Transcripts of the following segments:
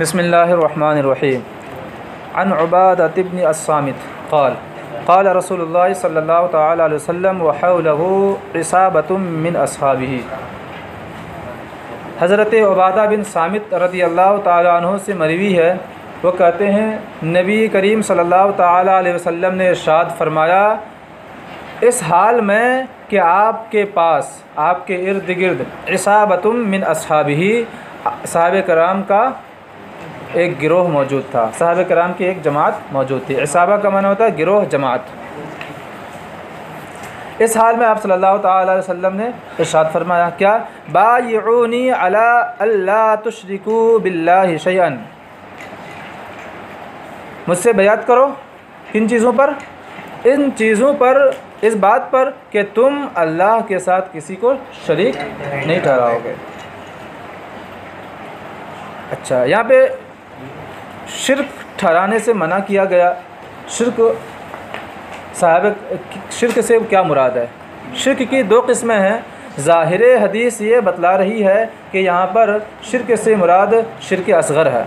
بسم اللہ الرحمن الرحیم عن عبادۃ بن الصامت قال قال رسول اللہ صلی اللہ تعالی علیہ وسلم وحولہ عصابۃ من اصحابہ۔ حضرت عبادہ بن صامت رضی اللہ تعالی عنہ سے مروی ہے، وہ کہتے ہیں نبی کریم صلی اللہ تعالی علیہ وسلم نے ارشاد فرمایا، اس حال میں کہ آپ کے پاس، آپ کے ارد گرد عصابۃ من اصحابہ، صحابہ کرام کا ایک گروہ موجود تھا، صحابہ کرام کی ایک جماعت موجود تھی۔ عصابہ کا معنی ہوتا ہے گروہ، جماعت۔ اس حال میں آپ صلی اللہ تعالی علیہ وسلم نے ارشاد فرمایا کیا؟ بایعونی علی الا تشرکوا باللہ شیئا، مجھ سے بیعت کرو کن چیزوں پر؟ ان چیزوں پر، اس بات پر کہ تم اللہ کے ساتھ کسی کو شریک نہیں ٹھہراؤ گے۔ اچھا، یہاں پہ شرک ٹھہرانے سے منع کیا گیا۔ شرک شرک سے کیا مراد ہے؟ شرک کی دو قسمیں ہیں۔ ظاہر حدیث یہ بتلا رہی ہے کہ یہاں پر شرک سے مراد شرک اصغر ہے۔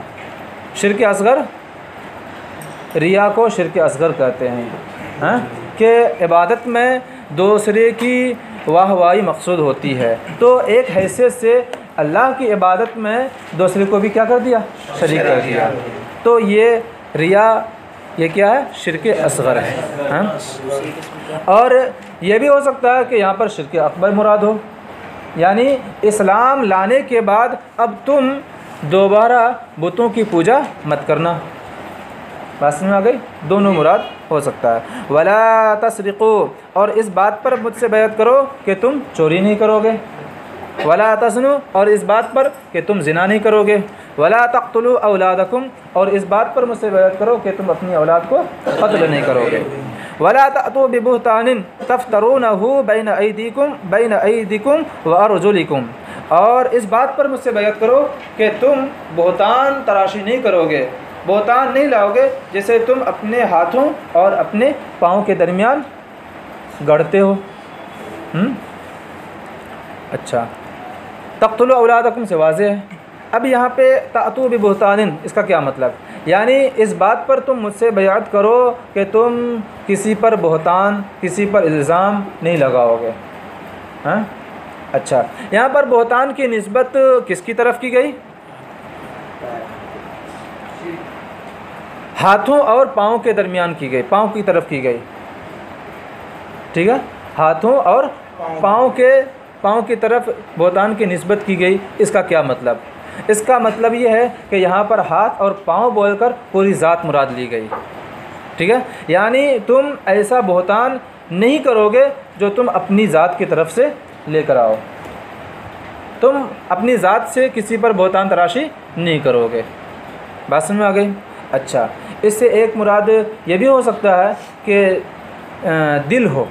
شرک اصغر، ریا کو شرک اصغر کہتے ہیں، کہ عبادت میں دوسرے کی واہ واہی مقصود ہوتی ہے، تو ایک حیثیت سے اللہ کی عبادت میں دوسرے کو بھی کیا کر دیا؟ شریک کر دیا۔ تو یہ ریا، یہ کیا ہے؟ شرک اصغر ہے۔ اور یہ بھی ہو سکتا ہے کہ یہاں پر شرک اکبر مراد ہو، یعنی اسلام لانے کے بعد اب تم دوبارہ بتوں کی پوجا مت کرنا۔ بات سمجھ میں آ گئی؟ دونوں مراد ہو سکتا ہے۔ ولا تسرقوا، اور اس بات پر مجھ سے بیعت کرو کہ تم چوری نہیں کرو گے۔ ولا تزنوا، اور اس بات پر کہ تم زنا نہیں کرو گے۔ ولا تقتلوا اولادکم، اور اس بات پر مجھ سے بیعت کرو کہ تم اپنی اولاد کو قتل نہیں کرو گے۔ ولا تأتوا ببہتان تفترونہ بین ایدیکم وارجلکم، اور اس بات پر مجھ سے بیعت کرو کہ تم بہتان تراشی نہیں کرو گے، بہتان نہیں لاؤ گے جسے تم اپنے ہاتھوں اور اپنے پاؤں کے درمیان گڑھتے ہو۔ اچھا، تقتلوا اولادکم سے واضح ہے۔ اب یہاں پہ تأتوا ببہتان، اس کا کیا مطلب؟ یعنی اس بات پر تم مجھ سے بیعت کرو کہ تم کسی پر بہتان، کسی پر الزام نہیں لگاؤ گے۔ اچھا، یہاں پر بہتان کی نسبت کس کی طرف کی گئی؟ ہاتھوں اور پاؤں کے درمیان کی گئی، پاؤں کی طرف کی گئی۔ ٹھیک ہے، ہاتھوں اور پاؤں کی طرف بہتان کی نسبت کی گئی۔ اس کا کیا مطلب؟ اس کا مطلب یہ ہے کہ یہاں پر ہاتھ اور پاؤں بول کر پوری ذات مراد لی گئی۔ ٹھیک ہے، یعنی تم ایسا بہتان نہیں کرو گے جو تم اپنی ذات کی طرف سے لے کر آؤ، تم اپنی ذات سے کسی پر بہتان تراشی نہیں کرو گے۔ بات سمجھ میں آ گئی؟ اچھا، اس سے ایک مراد یہ بھی ہو سکتا ہے کہ دل ہو،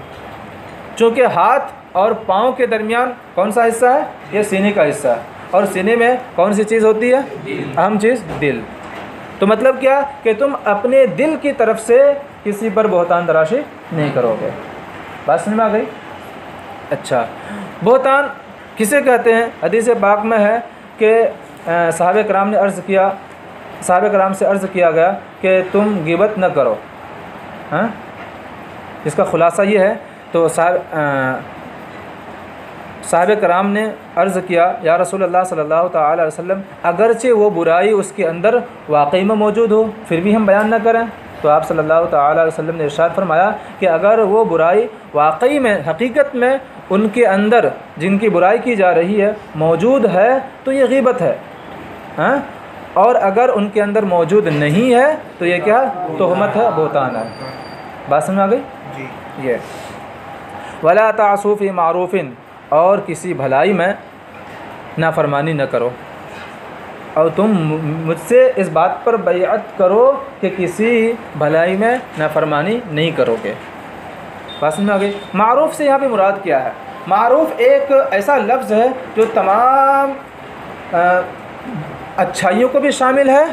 چونکہ ہاتھ اور پاؤں کے درمیان کون سا حصہ ہے؟ یہ سینے کا حصہ ہے، اور سینے میں کون سی چیز ہوتی ہے؟ اہم چیز دل۔ تو مطلب کیا کہ تم اپنے دل کی طرف سے کسی پر بہتان تراشی نہیں کرو گے۔ بات سمجھ میں آ گئی؟ اچھا، بہتان کسے کہتے ہیں؟ حدیث پاک میں ہے کہ صحابہ کرام نے عرض کیا، صحابہ کرام سے عرض کیا گیا کہ تم غیبت نہ کرو۔ اس کا خلاصہ یہ ہے، تو صحابہ کرام نے عرض کیا یا رسول اللہ صلی اللہ تعالی علیہ وسلم، اگرچہ وہ برائی اس کے اندر واقعی میں موجود ہو پھر بھی ہم بیان نہ کریں؟ تو آپ صلی اللہ تعالی علیہ وسلم نے ارشاد فرمایا کہ اگر وہ برائی واقعی میں، حقیقت میں ان کے اندر جن کی برائی کی جا رہی ہے موجود ہے تو یہ غیبت ہے، اور اگر ان کے اندر موجود نہیں ہے تو یہ کیا؟ تہمت ہے، بہتان ہے۔ بات سمجھ آ گئی؟ جی۔ یہ ولا تعصوا فی معروف، اور کسی بھلائی میں نافرمانی نہ کرو، اور تم مجھ سے اس بات پر بیعت کرو کہ کسی بھلائی میں نافرمانی نہیں کرو گے۔ بات سمجھ میں آ گئی؟ معروف سے یہاں پہ مراد کیا ہے؟ معروف ایک ایسا لفظ ہے جو تمام اچھائیوں کو بھی شامل ہے،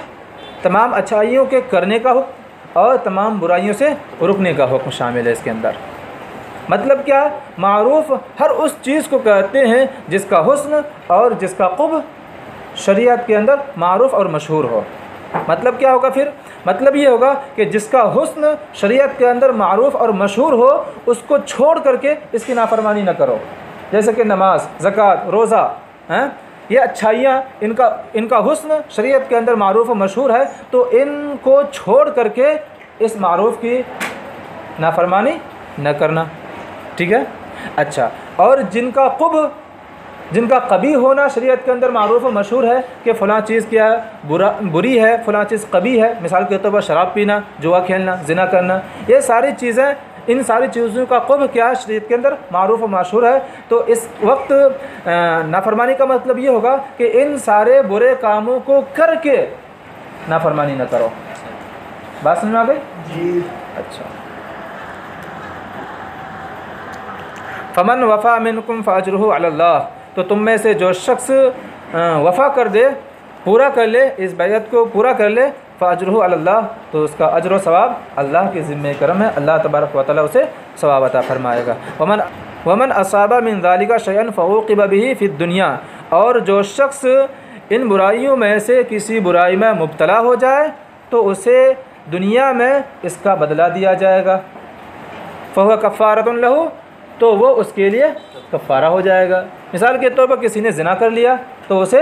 تمام اچھائیوں کے کرنے کا حکم اور تمام برائیوں سے رکنے کا حکم شامل ہے اس کے اندر۔ مطلب کیا؟ معروف ہر اس چیز کو کہتے ہیں جس کا حسن اور جس کا قبح شریعت کے اندر معروف اور مشہور ہو۔ مطلب کیا ہوگا پھر؟ مطلب یہ ہوگا کہ جس کا حسن شریعت کے اندر معروف اور مشہور ہو اس کو چھوڑ کر کے اس کی نافرمانی نہ کرو، جیسے کہ نماز، زکوٰۃ، روزہ، یہ اچھائیاں ان کا حسن شریعت کے اندر معروف و مشہور ہے، تو ان کو چھوڑ کر کے اس معروف کی نافرمانی نہ کرنا، ٹھیک ہے؟ اچھا، اور جن کا قبیح ہونا شریعت کے اندر معروف و مشہور ہے کہ فلاں چیز کیا ہے، بری ہے، فلاں چیز قبیح ہے، مثال کے طور پر شراب پینا، جوا کھیلنا، زنا کرنا، یہ ساری چیزیں، ان ساری چیزوں کا قبح کیا ہے شریعت کے اندر معروف و مشہور ہے، تو اس وقت نافرمانی کا مطلب یہ ہوگا کہ ان سارے برے کاموں کو کر کے نافرمانی نہ کرو۔ بات سمجھ میں آ گئی؟ جی۔ اچھا، فمن وفا منکم فاجرہ علی اللہ، تو تم میں سے جو شخص وفا کر دے، پورا کر لے، اس بیعت کو پورا کر لے، فاجرہ علی اللہ، تو اس کا اجر و ثواب اللہ کے ذمہ کرم ہے، اللہ تبارک و تعالیٰ اسے ثواب عطا فرمائے گا۔ ومن اصاب من ذلک شیئا فعوقب به فی الدنیا، اور جو شخص ان برائیوں میں سے کسی برائی میں مبتلا ہو جائے تو اسے دنیا میں اس کا بدلہ دیا جائے گا، فہو کفارۃ لہ، تو وہ اس کے لیے کفارہ ہو جائے گا۔ مثال کے طور پر کسی نے زنا کر لیا تو اسے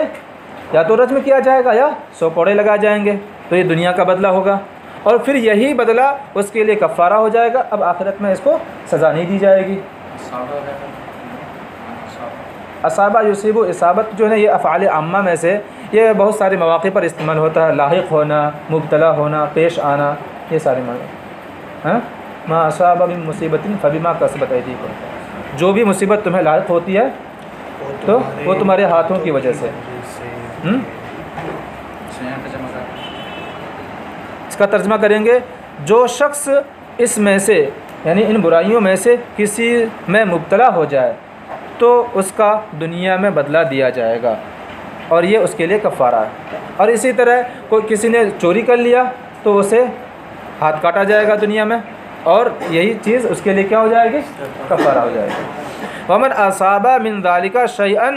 یا تو رجم کیا جائے گا یا 100 کوڑے لگائے جائیں گے، تو یہ دنیا کا بدلہ ہوگا، اور پھر یہی بدلہ اس کے لیے کفارہ ہو جائے گا، اب آخرت میں اس کو سزا نہیں دی جائے گی۔ اصابہ یصیب، اصابت جو ہے یہ افعال عامہ میں سے، یہ بہت سارے مواقع پر استعمال ہوتا ہے، لاحق ہونا، مبتلا ہونا، پیش آنا، یہ سارے معنی۔ ما اصاب من مصیبت فبما کسبت ایدیکم، جو بھی مصیبت تمہیں لاحق ہوتی ہے تو وہ تمہارے ہاتھوں کی وجہ سے۔ اس کا ترجمہ کریں گے، جو شخص اس میں سے یعنی ان برائیوں میں سے کسی میں مبتلا ہو جائے تو اس کا دنیا میں بدلہ دیا جائے گا، اور یہ اس کے لیے کفارہ ہے۔ اور اسی طرح کوئی کسی نے چوری کر لیا تو اسے ہاتھ کاٹا جائے گا دنیا میں، اور یہی چیز اس کے لیے کیا ہو جائے گی؟ کفارہ ہو جائے گی۔ ومن اصاب من ذلک شیئا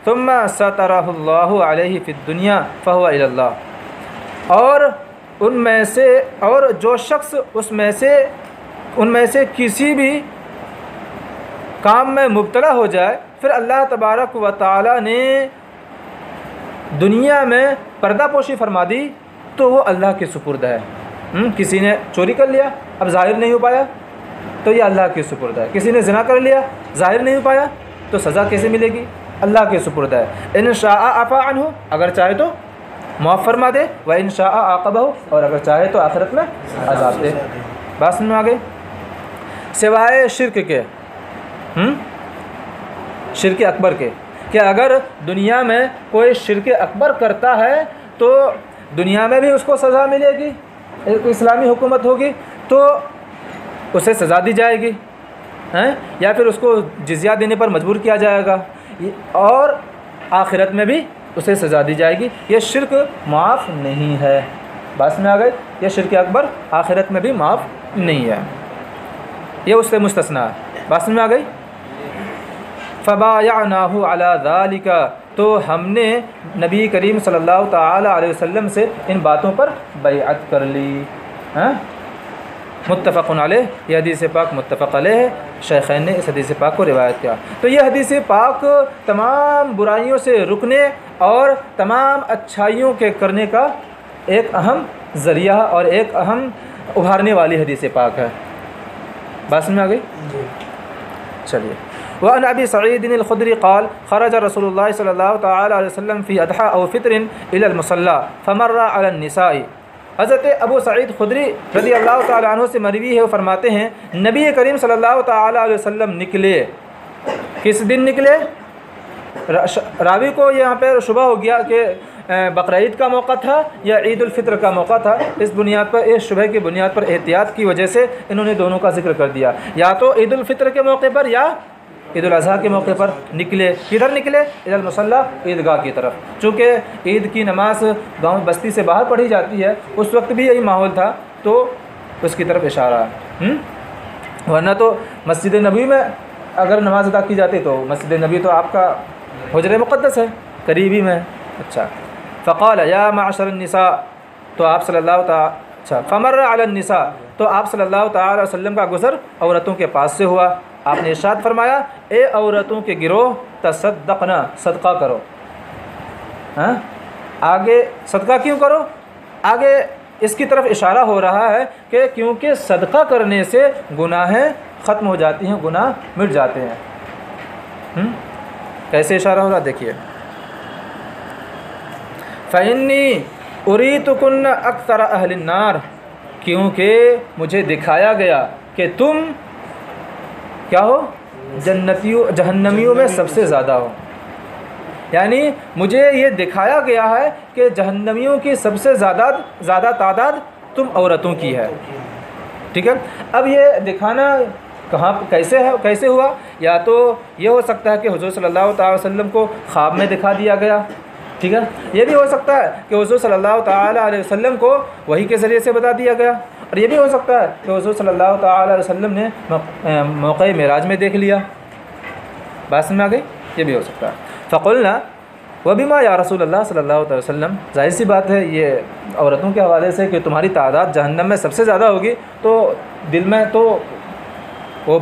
ثم سترہ اللہ علیہ فی الدنیا فہو الی اللہ، اور ان میں سے، اور جو شخص ان میں سے کسی بھی کام میں مبتلا ہو جائے، پھر اللہ تبارک و تعالی نے دنیا میں پردہ پوشی فرما دی، تو وہ اللہ کے سپرد ہے۔ کسی نے چوری کر لیا، اب ظاہر نہیں ہو پایا تو یہ اللہ کے سپرد ہے۔ کسی نے زنا کر لیا، ظاہر نہیں ہو پایا تو سزا کیسے ملے گی؟ اللہ کے سپرد ہے۔ ان شاء عفا عنہ، اگر چاہے تو معاف فرما دے، و ان شاء عاقبہ، اور اگر چاہے تو آخرت میں عذاب دے۔ بات سمجھ میں آ گئی؟ سوائے شرک کے، شرک اکبر کے، کہ اگر دنیا میں کوئی شرک اکبر کرتا ہے تو دنیا میں بھی اس کو سزا ملے گی، اسلامی حکومت ہوگی تو اسے سزا دی جائے گی، یا پھر اس کو جزیہ دینے پر مجبور کیا جائے گا، اور آخرت میں بھی اسے سزا دی جائے گی۔ یہ شرک معاف نہیں ہے۔ بات میں آ گئی؟ یہ شرک اکبر آخرت میں بھی معاف نہیں ہے، یہ اس سے مستثنیٰ ہے۔ بات میں آ گئی؟ فبایعناہ علی ذالک، تو ہم نے نبی کریم صلی اللہ تعالی علیہ وسلم سے ان باتوں پر بیعت کر لی۔ متفق علیہ، یہ حدیث پاک متفق علیہ ہے، شیخین نے اس حدیث پاک کو روایت کیا۔ تو یہ حدیث پاک تمام برائیوں سے رکنے اور تمام اچھائیوں کے کرنے کا ایک اہم ذریعہ اور ایک اہم ابھارنے والی حدیث پاک ہے۔ بات سمجھ میں آ گئی؟ چلیے۔ وعن ابی سعید الخدری قال خرج رسول اللہ صلی اللہ تعالی علیہ وسلم فی اضحیٰ او فطر الی المصلی فمر علی النساء۔ حضرت ابو سعید خدری رضی اللہ تعالی عنہ سے مروی ہے، وہ فرماتے ہیں نبی کریم صلی اللہ تعالی علیہ وسلم نکلے۔ کس دن نکلے؟ راوی کو یہاں پہ شبہ ہو گیا کہ بقرعید کا موقع تھا یا عید الفطر کا موقع تھا، اس بنیاد پر، اس شبہ کی بنیاد پر احتیاط کی وجہ سے انہوں نے دونوں کا ذکر کر دیا، یا تو عید الفطر کے موقع پر یا عید الاضحیٰ کے موقع پر نکلے۔ کدھر نکلے؟ الی المصلی، عیدگاہ کی طرف، چونکہ عید کی نماز گاؤں بستی سے باہر پڑھی جاتی ہے، اس وقت بھی یہی ماحول تھا تو اس کی طرف اشارہ ہے۔ ورنہ تو مسجد نبوی میں اگر نماز ادا کی جاتی تو مسجد نبوی تو آپ کا حجر مقدس ہے، قریبی میں۔ اچھا، فقال یا معشر النساء، تو آپ صلی اللہ تعالی اچھا فمر علی النساء، تو آپ صلی اللہ تعالی علیہ وسلم کا گزر عورتوں کے پاس سے ہوا. آپ نے ارشاد فرمایا اے عورتوں کے گروہ تصدقنا، صدقہ کرو. ہاں آگے صدقہ کیوں کرو؟ آگے اس کی طرف اشارہ ہو رہا ہے کہ کیونکہ صدقہ کرنے سے گناہیں ختم ہو جاتی ہیں، گناہ مٹ جاتے ہیں. کیسے اشارہ ہو رہا دیکھیے. فَإِنِّي أُرِيتُكُنَّ أَكْثَرَ أَهْلِ النَّارِ، کیونکہ مجھے دکھایا گیا کہ تم کیا ہو؟ جہنمیوں میں سب سے زیادہ ہو. یعنی مجھے یہ دکھایا گیا ہے کہ جہنمیوں کی سب سے زیادہ تعداد تم عورتوں کی ہے. ٹھیک ہے. اب یہ دکھانا کہاں کیسے ہوا؟ یا تو یہ ہو سکتا ہے کہ حضور صلی اللہ تعالی وسلم کو خواب میں دکھا دیا گیا. ٹھیک ہے. یہ بھی ہو سکتا ہے کہ حضور صلی اللہ تعالی علیہ وسلم کو وحی کے ذریعے سے بتا دیا گیا. اور یہ بھی ہو سکتا ہے کہ حضور صلی اللہ تعالی علیہ وسلم نے موقع معراج میں دیکھ لیا. بات سمجھ میں آ گئی؟ یہ بھی ہو سکتا ہے. فقلنا وبما یا رسول اللہ صلی اللہ علیہ وسلم، ظاہر سی بات ہے یہ عورتوں کے حوالے سے کہ تمہاری تعداد جہنم میں سب سے زیادہ ہوگی، تو دل میں تو وہ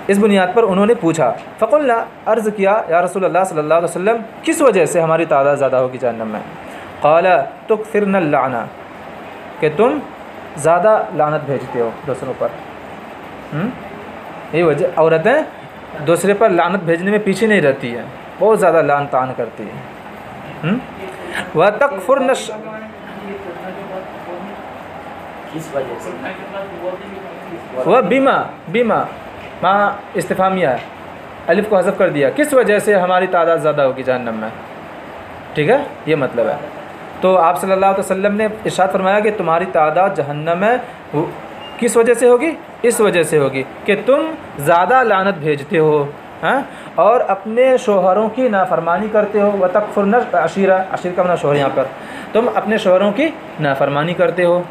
اس بنیاد پر انہوں نے پوچھا. فقلنا، عرض کیا یا رسول اللہ صلی اللہ علیہ وسلم کس وجہ سے ہماری تعداد زیادہ ہوگی جہنم میں؟ قال تکثرن اللعنہ، کہ تم زیادہ لعنت بھیجتے ہو دوسروں پر. یہ وجہ، عورتیں دوسرے پر لعنت بھیجنے میں پیچھے نہیں رہتی ہیں، بہت زیادہ لعن طعن کرتی ہیں. وَتَكْفُرْنَ بما ما استفہامیہ ہے، الف کو حذف کر دیا. کس وجہ سے ہماری تعداد زیادہ ہوگی جہنم میں؟ ٹھیک ہے، یہ مطلب ہے. تو آپ صلی اللہ علیہ وسلم نے ارشاد فرمایا کہ تمہاری تعداد جہنم میں کس وجہ سے ہوگی؟ اس وجہ سے ہوگی کہ تم زیادہ لعنت بھیجتے ہو اور اپنے شوہروں کی نافرمانی کرتے ہو. وَتَكْفُرْنَ عَشِيرَ، عشیر کا معنی شوہر، یہاں پر تم اپنے شوہروں کی نافرمانی کرتے ہو.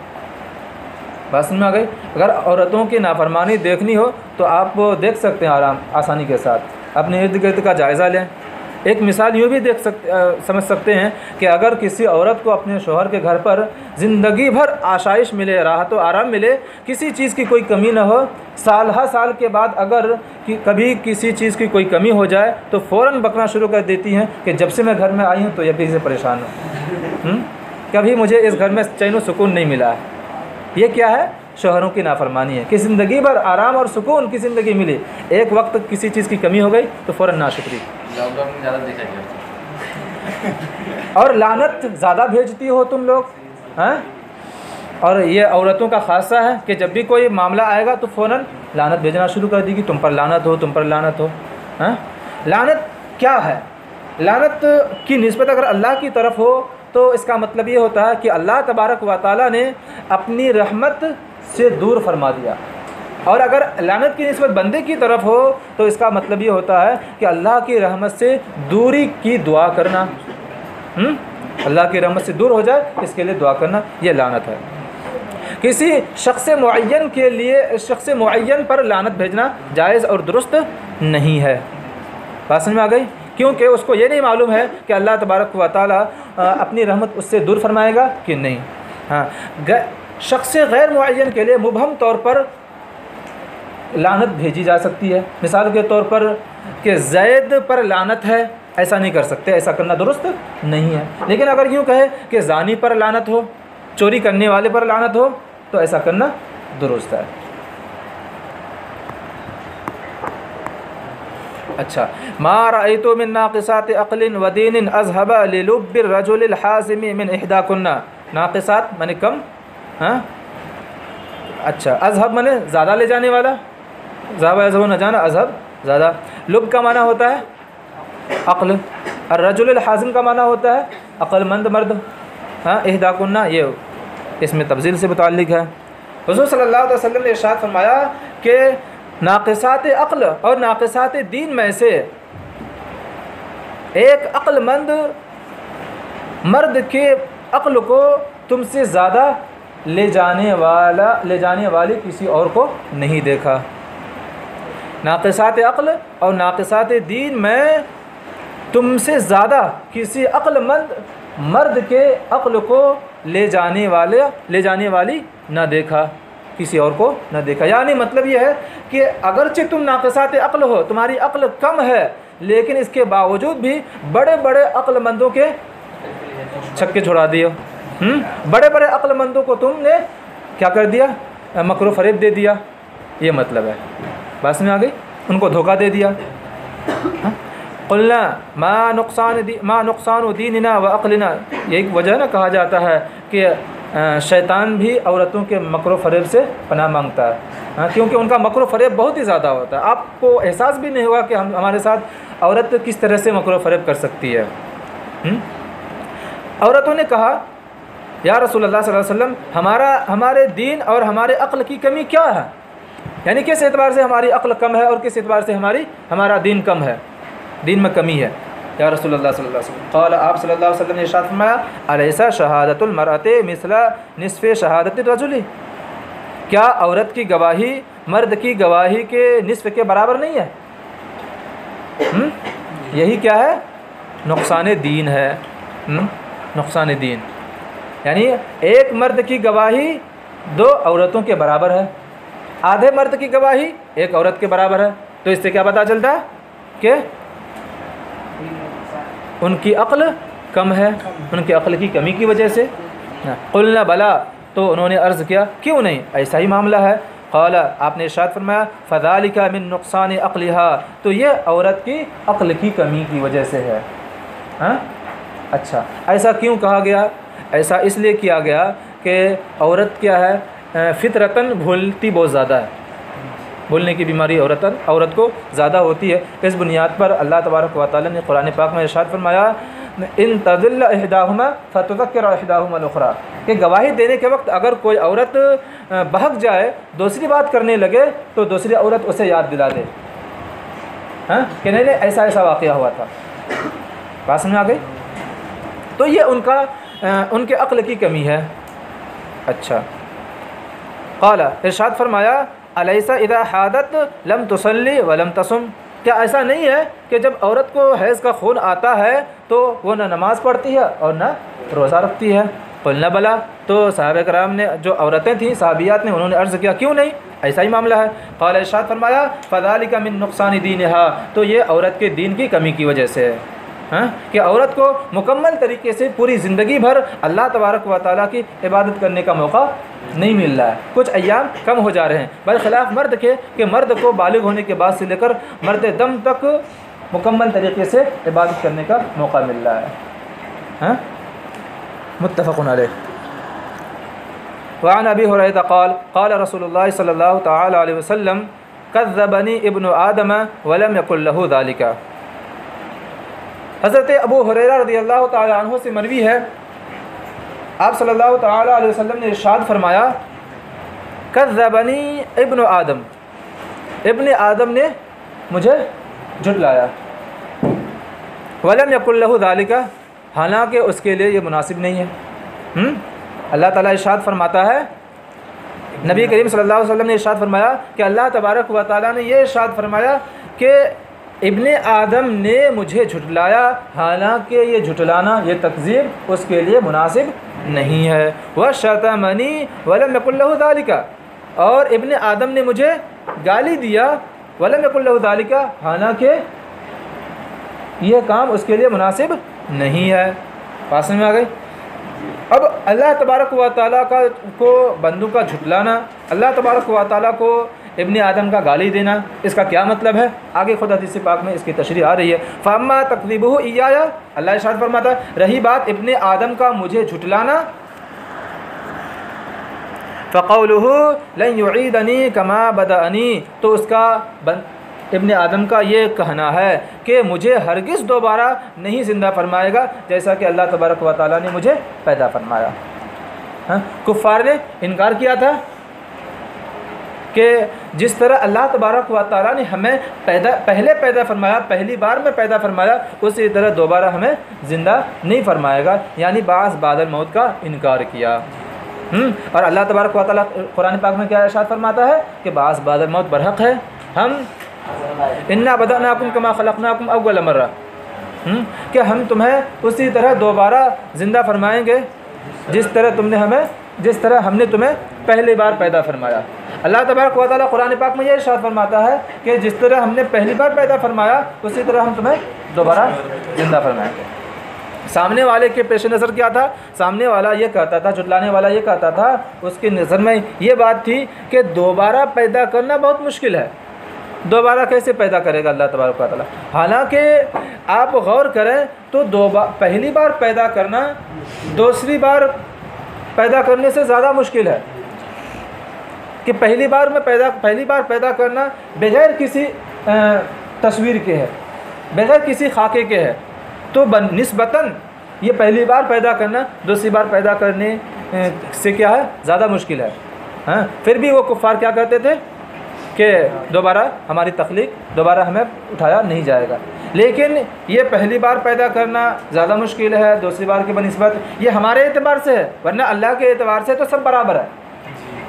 بات سمجھ میں آ گئی؟ اگر عورتوں کی نافرمانی دیکھنی ہو تو آپ دیکھ سکتے ہیں آسانی کے ساتھ، اپنے ارد گرد کا جائزہ لیں. ایک مثال یوں بھی سمجھ سکتے ہیں کہ اگر کسی عورت کو اپنے شوہر کے گھر پر زندگی بھر آشائش ملے، راحت و آرام ملے، کسی چیز کی کوئی کمی نہ ہو، سال ہر سال کے بعد اگر کبھی کسی چیز کی کوئی کمی ہو جائے تو فوراً بکنا شروع کر دیتی ہیں کہ جب سے میں گھر میں آئی ہوں تو ابھی سے پریشان ہوں، کبھی مجھے اس گھر میں چین و سکون نہیں ملا ہے. یہ کیا ہے؟ شوہروں کی نافرمانی ہے کہ زندگی بھر آرام اور سکون کی زندگی ملی، ایک وقت کسی چیز کی کمی ہو گئی تو فوراً ناشکری. اور لعنت زیادہ بھیجتی ہو تم لوگ. اور یہ عورتوں کا خاصہ ہے کہ جب بھی کوئی معاملہ آئے گا تو فوراً لعنت بھیجنا شروع کر دی کہ تم پر لعنت ہو، تم پر لعنت ہو. لعنت کیا ہے؟ لعنت کی نسبت اگر اللہ کی طرف ہو تو اس کا مطلب یہ ہوتا ہے کہ اللہ تبارک و تعالیٰ نے اپنی رحمت سے دور فرما دیا. اور اگر لعنت کی نسبت بندے کی طرف ہو تو اس کا مطلب یہ ہوتا ہے کہ اللہ کی رحمت سے دوری کی دعا کرنا. اللہ کی رحمت سے دور ہو جائے اس کے لیے دعا کرنا، یہ لعنت ہے. کسی شخص معین پر لعنت بھیجنا جائز اور درست نہیں ہے. بات سمجھ میں آ گئی؟ کیونکہ اس کو یہ نہیں معلوم ہے کہ اللہ تبارک و تعالیٰ اپنی رحمت اس سے دور فرمائے گا کہ نہیں. شخص غیر معین کے لیے مبہم طور پر لعنت بھیجی جا سکتی ہے. مثال کے طور پر کہ زید پر لعنت ہے، ایسا نہیں کر سکتے، ایسا کرنا درست نہیں ہے. لیکن اگر یوں کہے کہ زانی پر لعنت ہو، چوری کرنے والے پر لعنت ہو، تو ایسا کرنا درست ہے. اچھا، ما رأيت من ناقصات عقل ودين اذهب للب الرجل الحازم من احداكن. ناقصات معنی کم، اچھا، اذهب معنی زیادہ لے جانے والا، ذهب يذهب نہ جانا، اذهب زیادہ. لب کا معنی ہوتا ہے عقل، الرجل الحازم کا معنی ہوتا ہے عقل مند مرد. احداکن یہ اس میں تفضیل سے متعلق ہے. حضور صلی اللہ علیہ وسلم نے ارشاد فرمایا کہ ناقصات عقل اور ناقصات دین میں سے ایک عقل مند مرد کے عقل کو تم سے زیادہ لے جانے والی کسی اور کو نہیں دیکھا. ناقصات عقل اور ناقصات دین میں تم سے زیادہ کسی عقل مند مرد کے عقل کو لے جانے والی نہ دیکھا، کسی اور کو نہ دیکھا۔ یعنی مطلب یہ ہے کہ اگرچہ تم ناقصات عقل ہو، تمہاری عقل کم ہے، لیکن اس کے باوجود بھی بڑے بڑے عقل مندوں کے چھکے چھڑا دیے، بڑے بڑے عقل مندوں کو تم نے کیا کر دیا؟ مکر و فریب دے دیا، یہ مطلب ہے۔ بات میں آ گئی؟ ان کو دھوکہ دے دیا۔ قلنا ما نقصان دیننا و عقلنا، یہی وجہ ہے نا، کہا جاتا ہے کہ شیطان بھی عورتوں کے مکر و فریب سے پناہ مانگتا ہے، کیونکہ ان کا مکر و فریب بہت ہی زیادہ ہوتا ہے۔ آپ کو احساس بھی نہیں ہوگا کہ ہمارے ساتھ عورت کس طرح سے مکر و فریب کر سکتی ہے۔ عورتوں نے کہا یا رسول اللہ صلی اللہ علیہ وسلم، ہمارے دین اور ہمارے عقل کی کمی کیا ہے؟ یعنی کس اعتبار سے ہماری عقل کم ہے اور کس اعتبار سے ہمارا دین کم ہے، دین میں کمی ہے یا رسول اللہ صلی اللہ علیہ وسلم؟ قال، آپ صلی اللہ علیہ وسلم نے ارشاد فرمایا، الیس شہادت المرأۃ مثل نصف شہادت الرجل، کیا عورت کی گواہی مرد کی گواہی کے نصف کے برابر نہیں ہے؟ یہی کیا ہے؟ نقصان دین ہے، نقصان دین۔ یعنی ایک مرد کی گواہی 2 عورتوں کے برابر ہے، آدھے مرد کی گواہی 1 عورت کے برابر ہے۔ تو اس سے کیا پتہ چلتا ہے کہ ان کی عقل کم ہے، ان کی عقل کی کمی کی وجہ سے۔ قلنا بلا، تو انہوں نے عرض کیا کیوں نہیں، ایسا ہی معاملہ ہے۔ قال، آپ نے ارشاد فرمایا، فذلک من نقصان عقلها، تو یہ عورت کی عقل کی کمی کی وجہ سے ہے۔ اچھا، ایسا کیوں کہا گیا؟ ایسا اس لیے کیا گیا کہ عورت کیا ہے، فطرتاً بھولتی بہت زیادہ ہے، بھولنے کی بیماری عورت کو زیادہ ہوتی ہے۔ اس بنیاد پر اللہ تبارک و تعالی نے قرآن پاک میں ارشاد فرمایا، ان تضل احداہما فتذکر احداہما الاخری، کہ گواہی دینے کے وقت اگر کوئی عورت بہک جائے، دوسری بات کرنے لگے، تو دوسری عورت اسے یاد دلا دے کہ نہیں ایسا واقعہ ہوا تھا۔ بات سمجھ آ گئی؟ تو یہ ان کے عقل کی کمی ہے۔ اچھا، قال، ارشاد فرمایا، الیس اذا حادت لم تصلی ولم تصم، کیا ایسا نہیں ہے کہ جب عورت کو حیض کا خون آتا ہے تو وہ نہ نماز پڑھتی ہے اور نہ روزہ رکھتی ہے؟ قلنا بلا، تو صحابہ کرام نے، جو عورتیں تھیں صحابیات نے، انہوں نے عرض کیا کیوں نہیں، ایسا ہی معاملہ ہے۔ قال، ارشاد فرمایا، فذلک من نقصان دینہا، تو یہ عورت کے دین کی کمی کی وجہ سے ہے، کہ عورت کو مکمل طریقے سے پوری زندگی بھر اللہ تبارک و تعالیٰ کی عبادت کرنے کا موقع نہیں مل رہا ہے، کچھ ایام کم ہو جا رہے ہیں، برخلاف مرد کے کہ مرد کو بالغ ہونے کے بعد سے لے کر مرد دم تک مکمل طریقے سے عبادت کرنے کا موقع مل رہا ہے۔ متفق علیہ۔ وعن ابی ہریرہ قال، قال رسول اللہ صلی اللہ تعالی علیہ وسلم، کذبنی ابن آدم ولم یکن لہ ذلک۔ حضرت ابو ہریرہ رضی اللہ تعالی عنہ سے مروی ہے، آپ صلی اللہ تعالی علیہ وسلم نے ارشاد فرمایا، کذبنی ابن آدم، ابن آدم نے مجھے جھٹلایا، ولم یکن لہ ذلک، حالانکہ اس کے لیے یہ مناسب نہیں ہے۔ اللہ تعالیٰ ارشاد فرماتا ہے، نبی کریم صلی اللہ علیہ وسلم نے ارشاد فرمایا کہ اللہ تبارک و تعالیٰ نے یہ ارشاد فرمایا کہ ابن آدم نے مجھے جھٹلایا، حالانکہ یہ جھٹلانا، یہ تکذیب اس کے لیے مناسب نہیں ہے۔ وَشَتَمَنِي وَلَمْ يَكُنْ لَهُ ذَلِكَ، اور ابن آدم نے مجھے گالی دیا، وَلَمْ يَكُنْ لَهُ ذَلِكَ، حالانکہ یہ کام اس کے لیے مناسب نہیں ہے۔ پاس میں آ گئی؟ اب اللہ تبارک و تعالیٰ کو بندوں کا جھٹلانا، اللہ تبارک و تعالیٰ کو ابن آدم کا گالی دینا، اس کا کیا مطلب ہے؟ آگے خود حدیث پاک میں اس کی تشریح آ رہی ہے۔ فَأَمَّا تَكْذِبُهُ إِيَّايَ، اللہ ارشاد فرماتا ہے، رہی بات ابن آدم کا مجھے جھٹلانا، فَقَوْلُهُ لَن يُعِيدَنِي كَمَا بَدَأَنِي، تو اس کا ابن آدم کا یہ کہنا ہے کہ مجھے ہرگز دوبارہ نہیں زندہ فرمائے گا جیسا کہ اللہ تبارک و تعالیٰ نے مجھے پیدا فرمایا۔ کفار نے انکار کیا تھا کہ جس طرح اللہ تبارک و تعالیٰ نے ہمیں پہلے پیدا فرمایا، پہلی بار میں پیدا فرمایا، اسی طرح دوبارہ ہمیں زندہ نہیں فرمائے گا، یعنی بعد الموت کا انکار کیا۔ اور اللہ تبارک و تعالیٰ قرآن پاک میں کیا ارشاد فرماتا ہے کہ بعد الموت برحق ہے، ہم انا بدأناکم کما خلقناکم اول مرہ، کہ ہم تمہیں اسی طرح دوبارہ زندہ فرمائیں گے جس طرح ہم نے تمہیں پہلی بار پیدا فرمایا۔ اللہ تبارک و تعالیٰ قرآن پاک میں یہ ارشاد فرماتا ہے کہ جس طرح ہم نے پہلی بار پیدا فرمایا اسی طرح ہم تمہیں دوبارہ زندہ فرمائیں گے۔ سامنے والے کے پیش نظر کیا تھا؟ سامنے والا یہ کہتا تھا، جھٹلانے والا یہ کہتا تھا، اس کی نظر میں یہ بات تھی کہ دوبارہ پیدا کرنا بہت مشکل ہے، دوبارہ کیسے پیدا کرے گا اللہ تبارک و تعالیٰ؟ حالانکہ آپ غور کریں تو پہلی بار پیدا کرنا دوسری بار پیدا کرنے سے زیادہ مشکل ہے، کہ پہلی بار پیدا کرنا بغیر کسی تصویر کے ہے، بغیر کسی خاکے کے ہے، تو نسبتاً یہ پہلی بار پیدا کرنا دوسری بار پیدا کرنے سے کیا ہے؟ زیادہ مشکل ہے۔ ہاں، پھر بھی وہ کفار کیا کہتے تھے کہ دوبارہ ہماری تخلیق دوبارہ ہمیں اٹھایا نہیں جائے گا، لیکن یہ پہلی بار پیدا کرنا زیادہ مشکل ہے دوسری بار کی بنسبت، یہ ہمارے اعتبار سے ہے، ورنہ اللہ کے اعتبار سے تو سب برابر ہے۔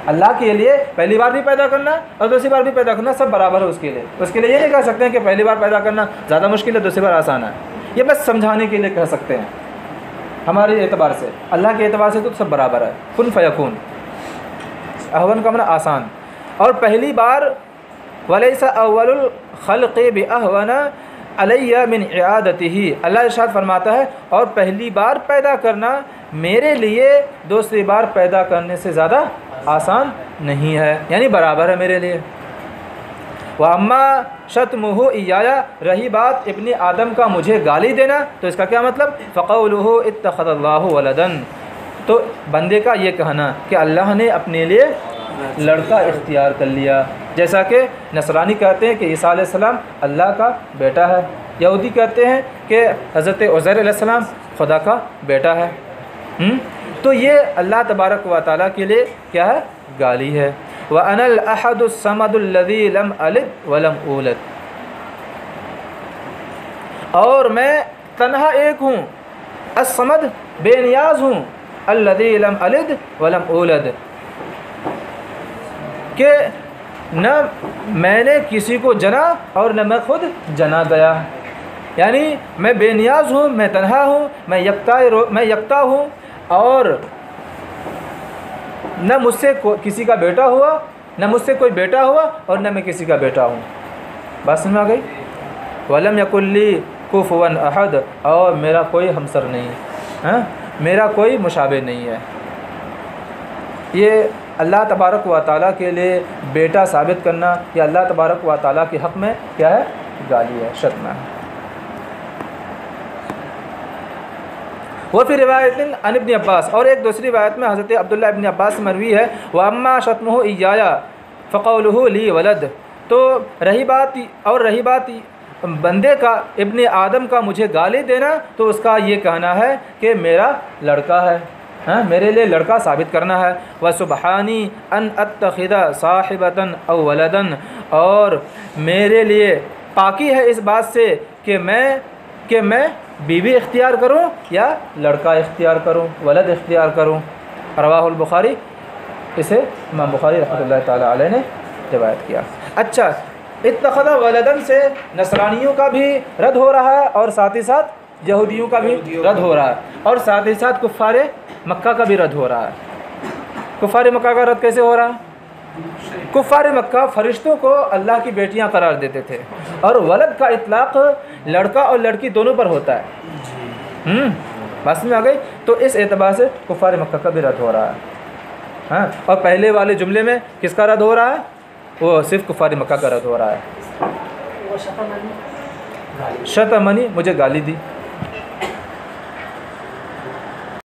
اللہ کے لیے پہلی بار بھی پیدا کرنا اور دوسری بار بھی پیدا کرنا سب برابر ہے اس کے لیے یہ نہیں کہہ سکتے ہیں کہ پہلی بار پیدا کرنا زیادہ مشکل ہے دوسری بار آسان ہے، یہ بس سمجھانے کے لیے کہہ سکتے ہیں۔ ہمارے اعتبار سے، اللہ کے اعتبار سے تو سب برابر ہے، کن فیکون، اہون کا معنی آسان۔ اور پہلی بار وَلَيْسَ أَوَّلُ الْخَلْقِ بِأَهْوَنَ عَلَيَّ مِنْ إِعَادَتِهِ، اللہ ارشاد فرماتا ہے اور پہلی بار پیدا کرنا میرے لیے دوسری بار پیدا کرنے سے زیادہ آسان نہیں ہے، یعنی برابر ہے میرے لیے۔ وَأَمَّا شَتْمُهُ إِيَّايَ، رہی بات ابن آدم کا مجھے گالی دینا تو اس کا کیا مطلب؟ فَقَوْلُهُ اتَّخَذَ اللَّهُ وَلَدًا، تو بندے کا یہ کہنا کہ اللہ نے اپنے لیے لڑکا اختیار کر لیا، جیسا کہ نصرانی کہتے ہیں کہ عیسیٰ علیہ السلام اللہ کا بیٹا ہے، یہودی کہتے ہیں کہ حضرت عزیر علیہ السلام خدا کا بیٹا ہے۔ تو یہ اللہ تبارک و تعالیٰ کے لیے کیا ہے؟ گالی ہے۔ وَأَنَا الْأَحَدُ الصَّمَدُ الَّذِي لَمْ أَلِدْ وَلَمْ أُولَدْ، اور میں تنہا ایک ہوں، الصمد بے نیاز ہوں، الَّذِي لَمْ أَلِدْ وَلَمْ أُولَدْ، کہ نہ میں نے کسی کو جنا اور نہ میں خود جنا گیا، یعنی میں بے نیاز ہوں، میں تنہا ہوں، میں یکتا ہوں، اور نہ مجھ سے کسی کا بیٹا ہوا، نہ مجھ سے کوئی بیٹا ہوا، اور نہ میں کسی کا بیٹا ہوں۔ بات سمجھ میں آ گئی؟ وَلَمْ يَكُنْ لِي كُفُوًا أَحَدٌ، اور میرا کوئی ہمسر نہیں، میرا کوئی مشابہ نہیں ہے۔ یہ اللہ تبارک و تعالیٰ کے لیے بیٹا ثابت کرنا یا اللہ تبارک و تعالیٰ کے حق میں کیا ہے؟ گالی ہے، شتم ہے۔ وہ پھر روایت عن ابن عباس، اور ایک دوسری روایت میں حضرت عبداللہ ابن عباس سے مروی ہے، وَأَمَّا شَتْمُهُ إِيَّايَ فَقَوْلُهُ لِي وَلَدْ، تو رہی بات بندے کا ابن آدم کا مجھے گالی دینا تو اس کا یہ کہنا ہے کہ میرا لڑکا ہے، میرے لیے لڑکا ثابت کرنا ہے۔ وَسُبْحَانِي أَنْ أَتَّخِذَ صَاحِبَةً أَوْ وَلَدًا، اور میرے لیے پاکی ہے اس بات سے کہ میں بیوی اختیار کروں یا لڑکا اختیار کروں، ولد اختیار کروں۔ رواہ البخاری، اسے امام بخاری رحمۃ اللہ تعالی علیہ نے روایت کیا۔ اچھا، اتخذ ولدن سے نصرانیوں کا بھی رد ہو رہا ہے اور ساتھ ہی ساتھ یہودیوں کا بھی رد ہو رہا ہے، اور ساتھ ہی ساتھ کفار مکہ کا بھی رد ہو رہا ہے۔ کفار مکہ کا رد کیسے ہو رہا ہے؟ کفار مکہ فرشتوں کو اللہ کی بیٹیاں قرار دیتے تھے، اور ولد کا اطلاق لڑکا اور لڑکی دونوں پر ہوتا ہے۔ بات میں آ گئی؟ تو اس اعتبار سے کفار مکہ کا بھی رد ہو رہا ہے۔ اور پہلے والے جملے میں کس کا رد ہو رہا ہے؟ وہ صرف کفار مکہ کا رد ہو رہا ہے۔ شتمنی، مجھے گالی دی۔